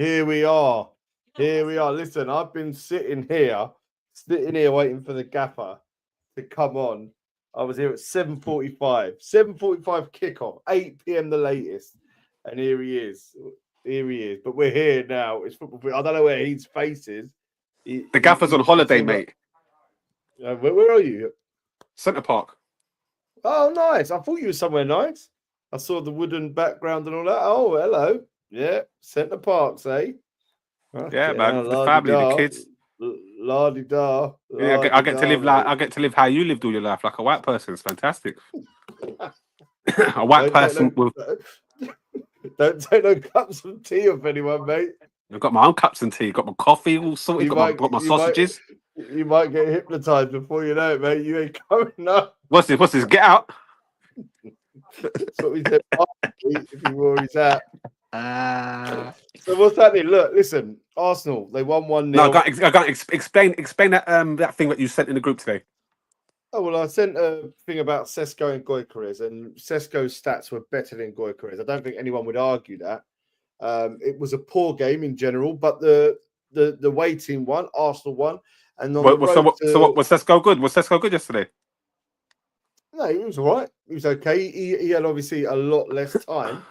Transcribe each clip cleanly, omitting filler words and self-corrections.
Here we are. Here we are. Listen, I've been sitting here waiting for the gaffer to come on. I was here at 7:45. 7:45 kickoff, 8 p.m. the latest. And here he is. Here he is. But we're here now. It's football. I don't know where his face is. The gaffer's on holiday, mate. Where are you? Centre Park. Oh, nice. I thought you were somewhere nice. I saw the wooden background and all that. Oh, hello. Yeah, Centre Parks, eh? Yeah, man. The family, the kids. La-di-da. Yeah, I get to live like I get to live how you lived all your life, like a white person. It's fantastic. A white person with. Don't take no cups of tea off anyone, mate. I've got my own cups and tea. Got my coffee all sorted. Got my sausages. You might get hypnotized before you know it, mate. You ain't coming up. What's this? What's this? Get out. That's what we said. If you wore his hat. So what's happening? Look, listen. Arsenal, they won 1-0. No, I can't explain that that thing that you sent in the group today. Oh, well, I sent a thing about Sesko and Gyökeres, and Sesko's stats were better than Gyökeres. I don't think anyone would argue that. It was a poor game in general, but the away team won, Arsenal won. And so what was Sesko good? Was Sesko good yesterday? No, he was all right. He was okay. He had obviously a lot less time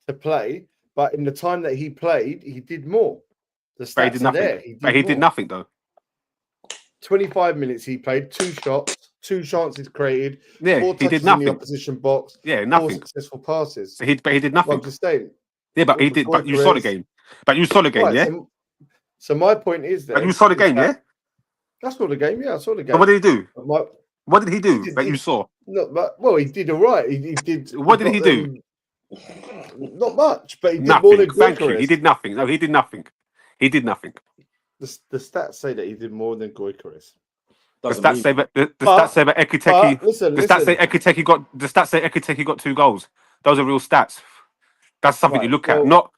to play, but in the time that he played, he did more. The stats he did nothing. There. He did nothing though. 25 minutes he played, 2 shots, 2 chances created, yeah, 4 touches he did nothing. in the opposition box, yeah, nothing. 4 successful passes. But he did nothing. Well, just saying. Yeah, but he did. But you saw the game. Right, yeah. So my point is that. But you saw the game, yeah. I saw the game. Yeah, I saw the game. But what did he do? What did he do that you saw? Well, he did all right. He did. What did he do? Not much, but he did nothing. more than Thank you. He did nothing. No, he did nothing. He did nothing. The stats say that he did more than Gyökeres. The stats say that Ekiteke. The stats say Ekiteke got 2 goals. Those are real stats. That's something you look at. Not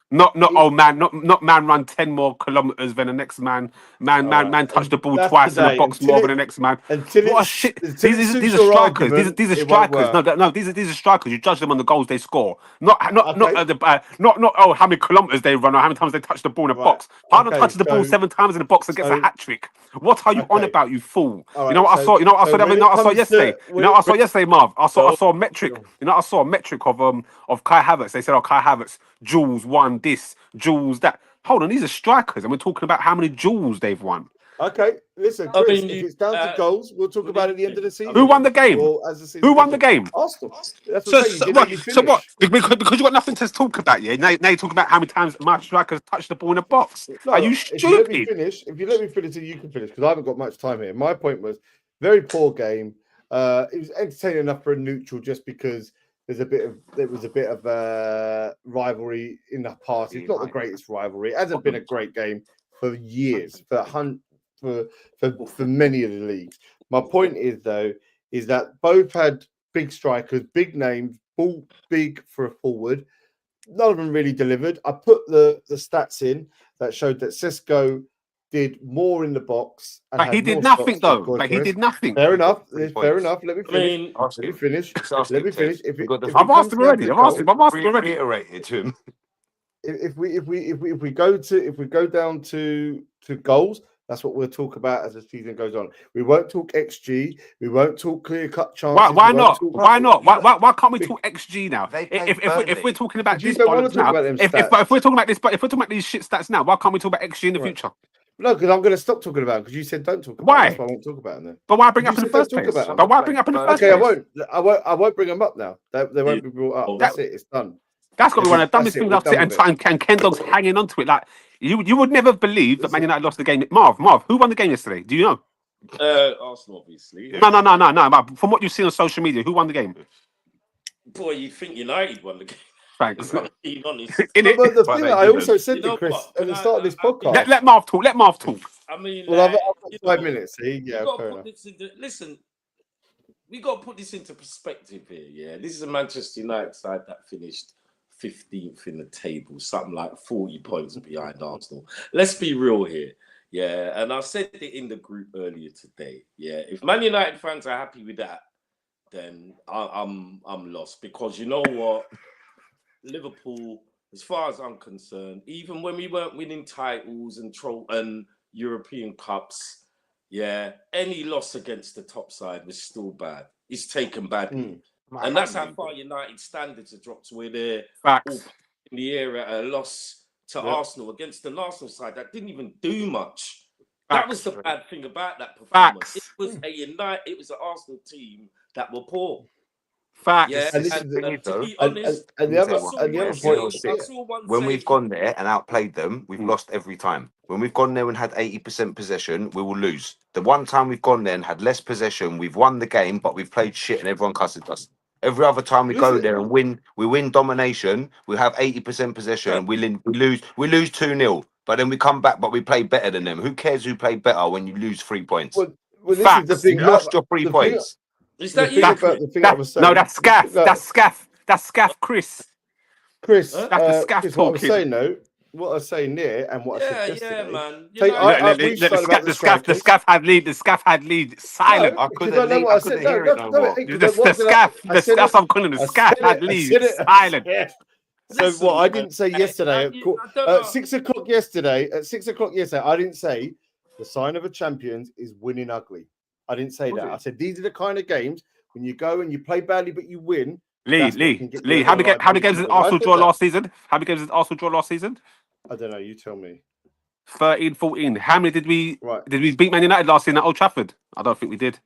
man run 10 more kilometers than the next man. Man touch the ball twice in the box more than the next man. What a shit! These are strikers. These are strikers. No, these are strikers. You judge them on the goals they score. Not how many kilometers they run or how many times they touch the ball in the box. Haaland touches the ball 7 times in the box and gets a hat trick. What are you on about, you fool? You know what I saw? You know what I saw yesterday? You know what I saw yesterday, Marv? I saw a metric. You know, I saw a metric of Kai Havertz. They said, Kai Havertz, Jules won this, Jules that. Hold on, these are strikers, and we're talking about how many Jules they've won. Okay, listen, Chris, if it's down to goals, we'll talk about it at the end of the season. Who won the game? Who won the game? Arsenal. So what? Because you got nothing to talk about, yeah? Now you're talking about how many times my strikers touched the ball in the box. No, are you stupid? If you let me finish, you can finish, because I haven't got much time here. My point was, very poor game. It was entertaining enough for a neutral, just because there was a bit of rivalry in the past. It's not the greatest rivalry. It hasn't been a great game for years, for many of the leagues. My point is, though, is that both had big strikers, big names, all big for a forward. None of them really delivered. I put the stats in that showed that Sesko did more in the box. But he did nothing, though. But he did nothing. Fair enough. Fair enough. Let me finish. Let me finish. I've asked him already. I've asked him already. Reiterated to him. If we go down to goals, that's what we'll talk about as the season goes on. We won't talk XG. We won't talk clear cut chances. Why not? Why not? Why can't we talk XG now? If we're talking about this now, if we're talking about this, but if we're talking about these shit stats now, why can't we talk about XG in the future? No, because I'm going to stop talking about it, because you said don't talk about why? it. That's why I won't talk about it then. But why bring up in the first place? But why bring up in the first place? Okay, I won't bring them up now. They won't be brought up. That's it. It's done. That's got to be one of the dumbest things I've seen. And Ken Dog's hanging on to it. Like you would never believe that Man United lost the game. Marv, who won the game yesterday? Do you know? Arsenal, obviously. No. From what you've seen on social media, who won the game? Boy, you think United won the game? Thanks. Being honest. But the thing I also said to Chris at the start of this podcast. Let Marv talk. I mean, well, I've got 5 minutes. See, yeah, fair enough. Listen, we got to put this into perspective here. Yeah, this is a Manchester United side that finished 15th in the table, something like 40 points behind Arsenal. Let's be real here. Yeah, and I said it in the group earlier today. Yeah, if Man United fans are happy with that, then I'm lost, because you know what? Liverpool as far as I'm concerned, even when we weren't winning titles and European Cups, any loss against the top side was still bad. It's taken badly. And that's how far United standards have dropped, where they're all in the air at a loss to Arsenal against an Arsenal side that didn't even do much. That was the bad thing about that performance. It was it was an Arsenal team that were poor. Facts. Yeah, and to be honest, and the other point is, when we've gone there and outplayed them, we've lost every time. When we've gone there and had 80% possession, we will lose. The one time we've gone there and had less possession, we've won the game, but we've played shit and everyone cusses us. Every other time we go there and win, we win domination. We have 80% possession. We lose 2-0. But then we come back, but we play better than them. Who cares who played better when you lose 3 points? Well, Facts. This is the thing. You lost your 3 points. Is that you? No, that's Scaff. That's Scaff. That's Scaff, Chris. Chris, that's the Scaff Chris, talking. what I was saying, though, what I was saying there, and what I said yesterday. Man. The Scaff had lead. The Scaff had lead. Silent. I couldn't hear it no more. The Scaff. I'm calling the Scaff had lead. Silent. So what I didn't say yesterday at 6 o'clock yesterday. At 6 o'clock yesterday, I didn't say the sign of a champion is winning ugly. I didn't say that. I said these are the kind of games when you go and you play badly but you win. Lee. How many games did Arsenal draw last season? How many games did Arsenal draw last season? I don't know. You tell me. 13, 14. How many did we beat Man United last season at Old Trafford? I don't think we did.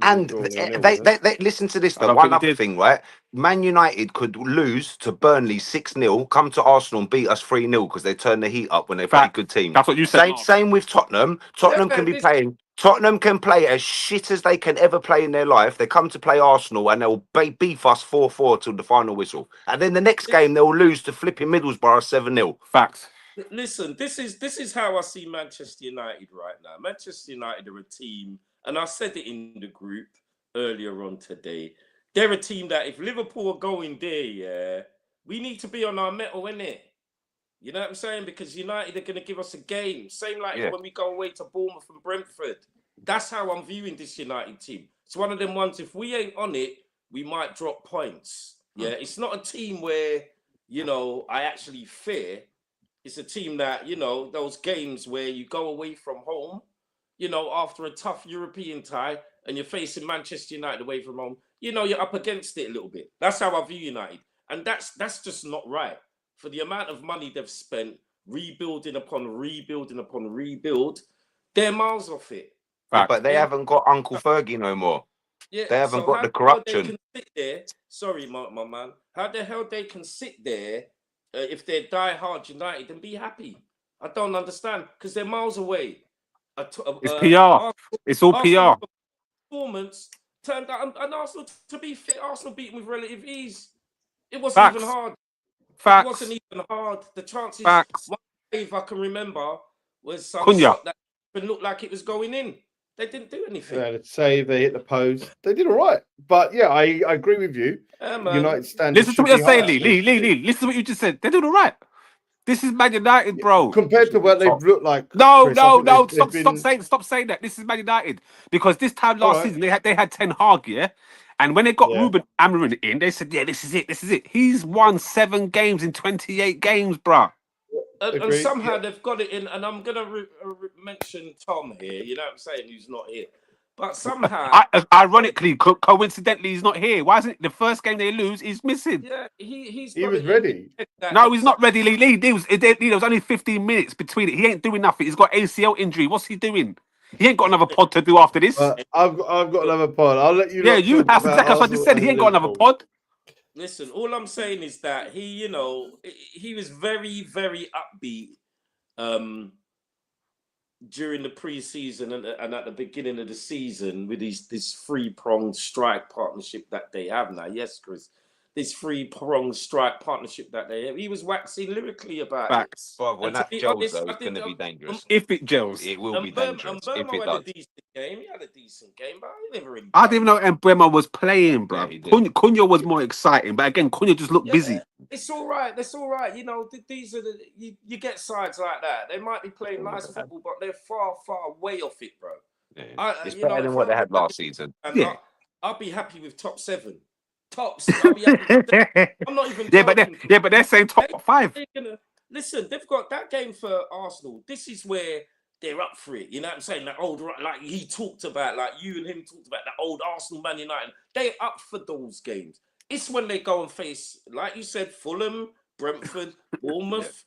And they listen to this though. One other thing, right? Man United could lose to Burnley 6-0, come to Arsenal and beat us 3-0 because they turn the heat up when they play a good team. That's what you said. Same with Tottenham. Tottenham can be playing. Tottenham can play as shit as they can ever play in their life. They come to play Arsenal and they'll beef us 4-4 till the final whistle. And then the next game they'll lose to flipping Middlesbrough 7-0. Facts. Listen, this is how I see Manchester United right now. Manchester United are a team, and I said it in the group earlier on today. They're a team that if Liverpool are going there, we need to be on our mettle, innit? You know what I'm saying? Because United are going to give us a game. Same like when we go away to Bournemouth and Brentford. That's how I'm viewing this United team. It's one of them ones, if we ain't on it, we might drop points. Yeah, it's not a team where, I actually fear. It's a team that, those games where you go away from home, after a tough European tie and you're facing Manchester United away from home, you're up against it a little bit. That's how I view United. And that's just not right. For the amount of money they've spent rebuilding upon rebuild, they're miles off it. Yeah, but they haven't got Uncle Fergie no more. Yeah, they haven't got the corruption. They can sit there, sorry, my man. How the hell they can sit there if they're die-hard United and be happy? I don't understand because they're miles away. It's PR. It's all PR. Performance turned out, and Arsenal, to be fair, Arsenal beat them with relative ease. It wasn't even hard. It wasn't even hard. The chances, one save I can remember was some shot that looked like it was going in. They didn't do anything. They had a save, they hit the post. They did all right. But yeah, I agree with you. United standards. Listen to what you're saying, Lee. Listen to what you just said. They did all right. This is Man United, bro. Compared to what they've looked like. No. Stop saying that. This is Man United. Because this time last season, they had Ten Hag, yeah? And when they got Ruben Amorim in, they said, this is it. He's won 7 games in 28 games, bro. And somehow they've got it in, and I'm going to mention Tom here, you know what I'm saying, who's not here. But somehow... Ironically, coincidentally, he's not here. Why isn't it the first game they lose, he's missing? Yeah, he was ready. No, he's not ready, Lee. There was only 15 minutes between it. He ain't doing nothing. He's got ACL injury. What's he doing? He ain't got another pod to do after this. I've got another pod. I'll let you. Yeah, you have. That's what I just said. He ain't got another pod. Listen, all I'm saying is that he was very, very upbeat during the pre-season and at the beginning of the season with this 3-pronged strike partnership that they have now. Yes, Chris. This 3-pronged strike partnership that they have. He was waxing lyrically about Facts. But when that gels, though, it's going to be dangerous. If it gels, it will be dangerous. If it does. He had a decent game, but I never really. I didn't even know Mbeumo was playing, bro. Yeah, Cunha was more exciting, but again, Cunha just looked busy. It's all right. That's all right. These are you get sides like that. They might be playing nice football, but they're far, far way off it, bro. Yeah. It's better than what they had last season. I'll be happy with top 7. tops. I'm not even. But they're saying top 5. Listen, they've got that game for Arsenal. This is where they're up for it. You know what I'm saying? That old, like he talked about, like you and him talked about, that old Arsenal, Man United. They're up for those games. It's when they go and face, like you said, Fulham, Brentford, Bournemouth.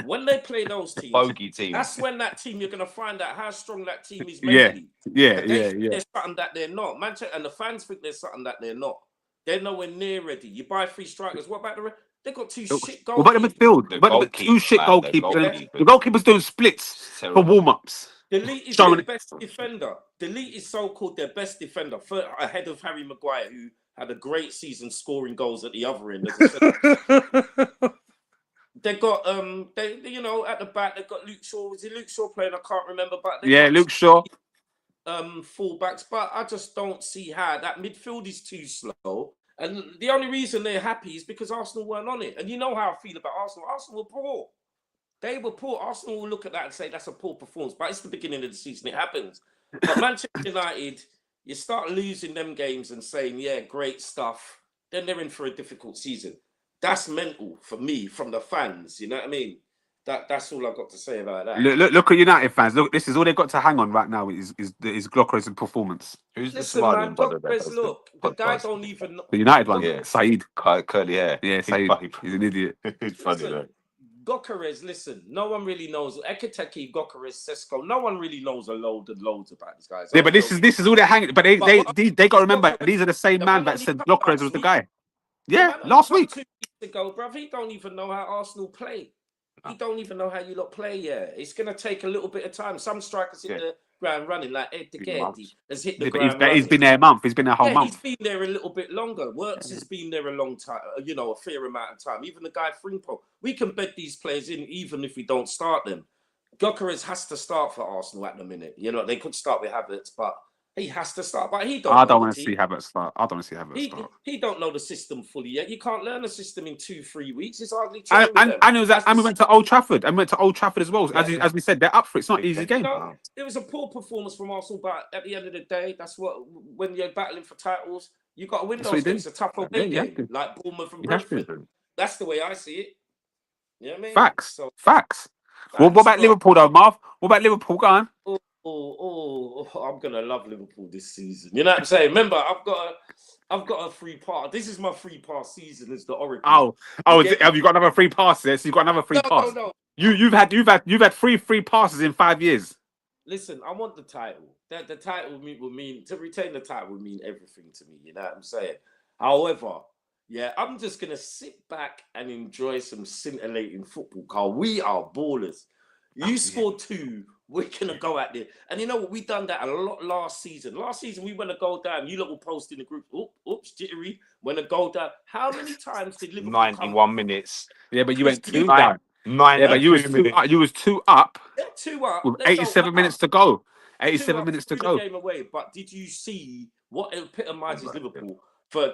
When they play those teams, bogey team. That's when that team, you're going to find out how strong that team is mentally. There's something that they're not. Manchester and the fans think there's something that they're not. They're nowhere near ready. You buy 3 strikers. What about the rest? They've got 2 shit goalkeepers. What about the midfield? But 2 shit goalkeepers. The goalkeeper's doing splits for warm-ups. Delete is their best defender. Delete is so-called their best defender, ahead of Harry Maguire, who had a great season scoring goals at the other end. They got at the back they've got Luke Shaw. Was it Luke Shaw playing? I can't remember. But Luke Shaw. Fullbacks, but I just don't see how that midfield is too slow. And the only reason they're happy is because Arsenal weren't on it. And you know how I feel about Arsenal. Arsenal were poor. They were poor. Arsenal will look at that and say that's a poor performance. But it's the beginning of the season. It happens. But Manchester United, you start losing them games and saying, yeah, great stuff. Then they're in for a difficult season. That's mental for me, from the fans. You know what I mean? That's all I've got to say about that. Look at United fans. Look, this is all they've got to hang on right now is Gyökeres' performance. Who's the smiling brother? Look, the guy don't even know. The United one, Saeed. Curly hair. Yeah, Saeed. He's an idiot. He's funny though. Gyökeres, listen, no one really knows. Ekiteke, Gyökeres, Sesko, no one really knows a load and loads about these guys. Yeah, but this is all they're hanging. But they got to remember, these are the same man that said Gyökeres was the guy. Yeah, last week. 2 weeks ago, bruv, he don't even know how Arsenal play. He don't even know how you lot play yet. It's going to take a little bit of time. Some strikers hit the ground running, like Ed DeGeardi has hit the ground running. He's been there a month. He's been there a whole month. He's been there a little bit longer. Works has been there a long time, a fair amount of time. Even the guy Frimpong. We can bed these players in even if we don't start them. Gyökeres has to start for Arsenal at the minute. They could start with Havertz, but he has to start, but he don't. I don't want to see Havertz start. start. He don't know the system fully yet. You can't learn the system in 2-3 weeks. It's hardly. And we went to Old Trafford. And we went to Old Trafford as well. Yeah. As we said, they're up for it. It's not an easy game. It was a poor performance from Arsenal, but at the end of the day, that's when you're battling for titles, you got to win those games. It's a tough game, like Bournemouth and Brentford. That's the way I see it. You know what I mean? Facts. Well, what about Liverpool though, Marv? What about Liverpool? Go on. I'm gonna love Liverpool this season. You know what I'm saying? Remember, I've got a free pass. This is my free pass season. It's the Oracle. Have you got another free pass there? So you've got another free pass. No. You've had 3 free passes in 5 years. Listen, I want the title. The title will mean to retain the title would mean everything to me. You know what I'm saying? However, I'm just gonna sit back and enjoy some scintillating football. Cause we are ballers. You scored 2. We're going to go at there. And you know what? We done that a lot last season. Last season, we went a goal down. You lot will post in the group. Oops, jittery. Went a goal down. How many times did Liverpool 91 minutes. Yeah, but you went 2 down. Yeah, but you was 2 up. Yeah, 2 up. With 87 minutes to go. 87 minutes to go. Game away. But did you see what epitomizes Liverpool?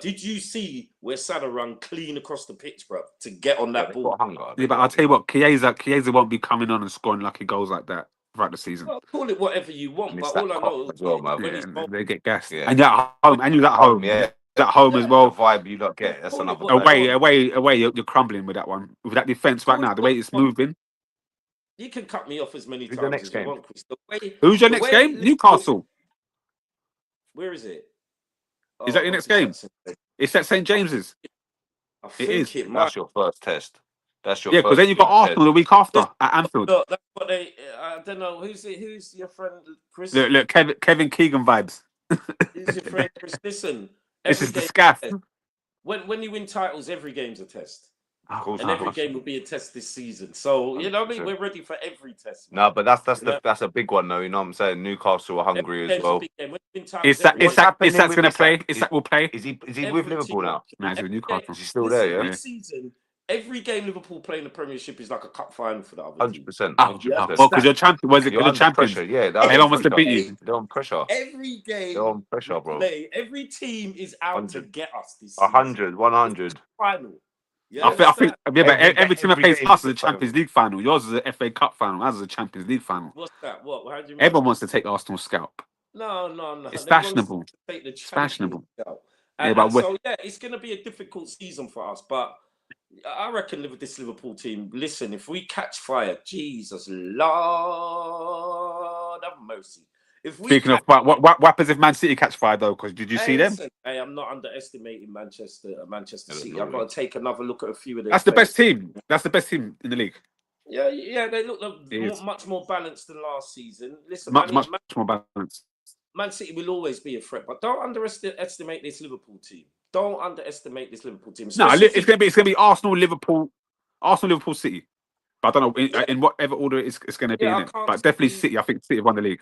Did you see where Salah run clean across the pitch, bro, to get on that ball? Yeah, but I'll tell you what, Chiesa won't be coming on and scoring lucky goals like that throughout the season. Well, call it whatever you want, but all I know is they get gassed. Yeah. And you're at home, and you're at home. Yeah. At home as well. The vibe you don't get. That's another away. You're crumbling with that one. With that defense right now, the way it's moving. You can cut me off as many times as you want, Chris. Who's your next game? Newcastle. Where is it? Is that your next game? It's at St. James's. It is. That's your first test. That's your because then you've got Arsenal the week after at Anfield. Look, that's what they. I don't know who's your friend, Chris. Look, Kevin Keegan vibes. Who's your friend, Chris? Listen, this is the scaff. When you win titles, every game's a test. And every game will be a test this season. So you know what I mean. We're ready for every test. No, but that's a big one though. You know what I'm saying? Newcastle are hungry as well. Is that going to play? Is that will play? Is he with Liverpool now? No, he's with Newcastle. Is he still there? Yeah. This season, every game Liverpool play in the Premiership is like a cup final for the other 100%. Well, because you're champion. Was it the champions? Yeah, everyone wants to beat you. They're on pressure. Every game. They're on pressure, bro. Every team is out to get us this season. 100, 100. Final. Yeah, I think but every team that plays us is a Champions League final. Yours is a FA Cup final. Ours is a Champions League final. What's that? What? How do you mean? Everyone wants to take Arsenal's scalp. No. It's fashionable. It's fashionable. And so it's going to be a difficult season for us. But I reckon with this Liverpool team, listen, if we catch fire, Jesus, Lord have mercy. Speaking of what happens if Man City catch fire though? Because did you see them? Hey, I'm not underestimating Manchester City. I've got to take another look at a few of them. That's the best team. That's the best team in the league. Yeah, they look much more balanced than last season. Listen, much more balanced. Man City will always be a threat, but don't underestimate this Liverpool team. Don't underestimate this Liverpool team. No, it's gonna be Arsenal, Liverpool, City. But I don't know in whatever order it's going to be in it. But definitely City. I think City won the league.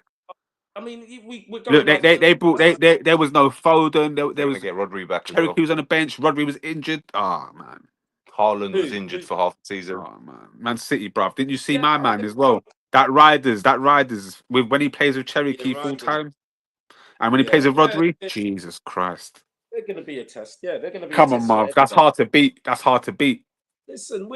I mean, we're going. Look, they brought there was no Foden. There was get Rodri back. Cherokee was on the bench. Rodri was injured. Oh man. Haaland was injured for half the season. Oh Man City, bruv. Didn't you see my man as well? That riders with when he plays with Cherokee full time, and when he plays with Rodri, Jesus Christ. They're going to be a test. Yeah, they're going to be. Come on, Marv. That's hard to beat. Listen,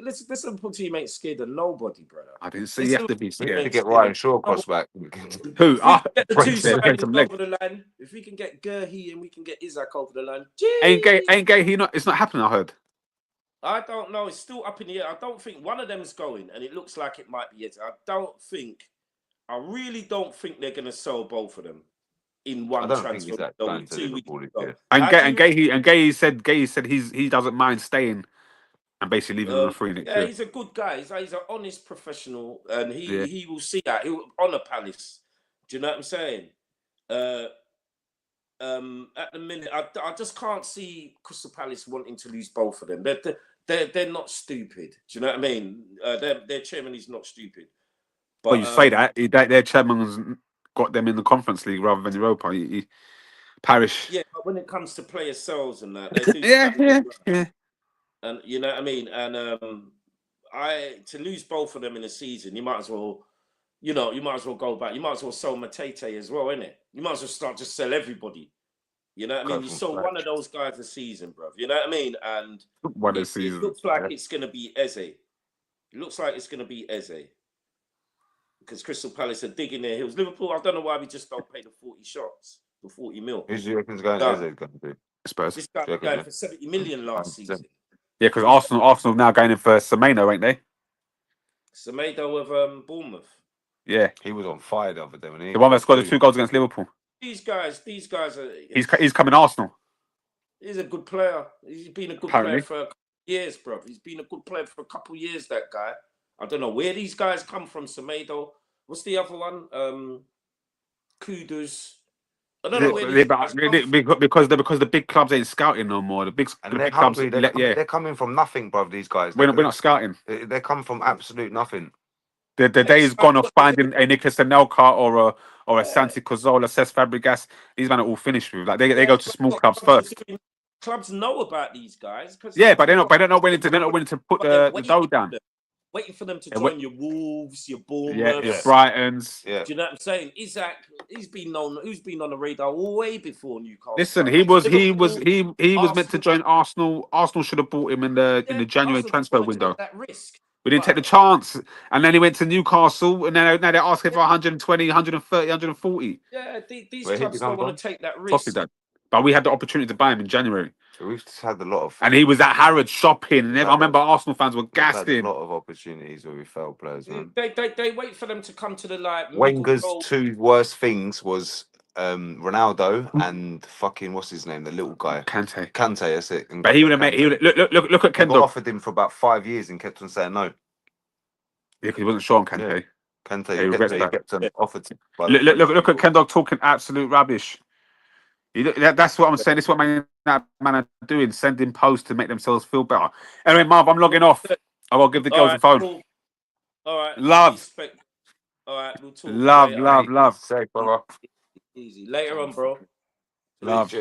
this Liverpool team ain't scared of nobody, brother. I didn't say you have to be scared. To get Ryan Shaw across back. Who? Get the two sides over the line. If we can get Gurhey and we can get Isaac over the line, ain't gay. It's not happening. I heard. I don't know. It's still up in the air. I don't think one of them's going, and it looks like it might be it. I really don't think they're going to sell both of them in one transfer. And Gay said he doesn't mind staying and basically leaving on a free next year. He's a good guy. He's an honest professional, and he will see that. He will honour Palace. Do you know what I'm saying? At the minute, I just can't see Crystal Palace wanting to lose both of them. They're not stupid. Do you know what I mean? Their chairman is not stupid. But you say that their chairman's got them in the Conference League rather than Europa. Parish. Yeah, but when it comes to player sales and that, they do yeah. And you know what I mean? And to lose both of them in a season, you might as well go back. You might as well sell Matete as well, innit? You might as well just sell everybody. You know what I mean? You sold one of those guys a season, bro. You know what I mean? And it looks like it's going to be Eze. It looks like it's going to be Eze. Because Crystal Palace are digging their heels. Liverpool, I don't know why we just don't pay the 40 shots, the 40 mil. Who's the reckon's going Eze going to be? Spurs. This guy was going for 70 million last season. Yeah, because Arsenal now going in for Semedo, ain't they? Semedo with Bournemouth. Yeah. He was on fire the other day. The one that scored the 2 goals against Liverpool. These guys are... He's coming Arsenal. He's a good player. He's been a good player for a couple of years, bro. He's been a good player for a couple of years, that guy. I don't know where these guys come from, Semedo. What's the other one? Kudus. I don't know where because the big clubs ain't scouting no more. The big clubs, they're coming from nothing, bro. These guys. We're not scouting. They come from absolute nothing. The day is gone of finding a Nicolas Anelka or a Santi Cazorla, Cesc Fabregas. These men are all finished with. Like they go to small clubs first. Clubs know about these guys, but they don't know when to put the dough down. Waiting for them to join your Wolves, your Bournemouth, your Brightons. Yeah. Do you know what I'm saying? Isaac, who's been on the radar way before Newcastle. Listen, he was meant to join Arsenal. Arsenal should have bought him in the January transfer window. That risk. We didn't take the chance, and then he went to Newcastle, and now they're asking for 120, 130, 140. Yeah, these clubs don't want to take that risk. Possibly that. But we had the opportunity to buy him in January. So we've had a lot of... And he was at Harrods shopping. And I remember Arsenal fans were gassed in. A lot of opportunities where we failed players, man. They wait for them to come to the light. Wenger's 2 worst things was Ronaldo and fucking, what's his name? The little guy. Kante, that's it. But he would have made... Look at Kendall. Offered him for about 5 years and kept on saying no. Yeah, because he wasn't sure on Kante. Yeah. Kante, he kept on offered him. Look at Kendall talking absolute rubbish. That's what I'm saying. This is what man are doing, sending posts to make themselves feel better. Anyway, Marv, I'm logging off. I will give the girls the phone. Cool. All right. Love. All right, we'll talk. Love. Safe, brother. Easy. Later on, bro. Love.